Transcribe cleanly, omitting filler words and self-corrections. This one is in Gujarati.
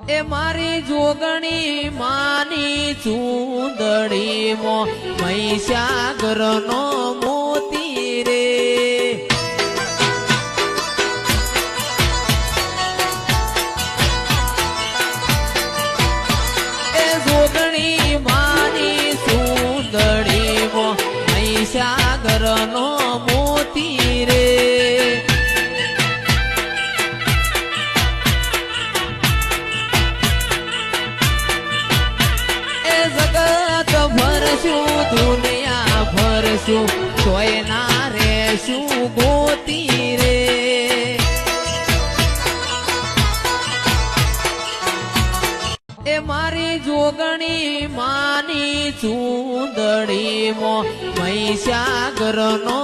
એ મારી જોગણી માની ચૂંદડી મો મહીસાગર નો મોતી રે એ જોગણી માની ચૂંદડી મો મહીસાગર નો મોતી રે દુનિયા ભરશું તોય ના રેશું ગોતી રે એ મારી જોગણી માની ચૂંદડી મો મહીસાગર નો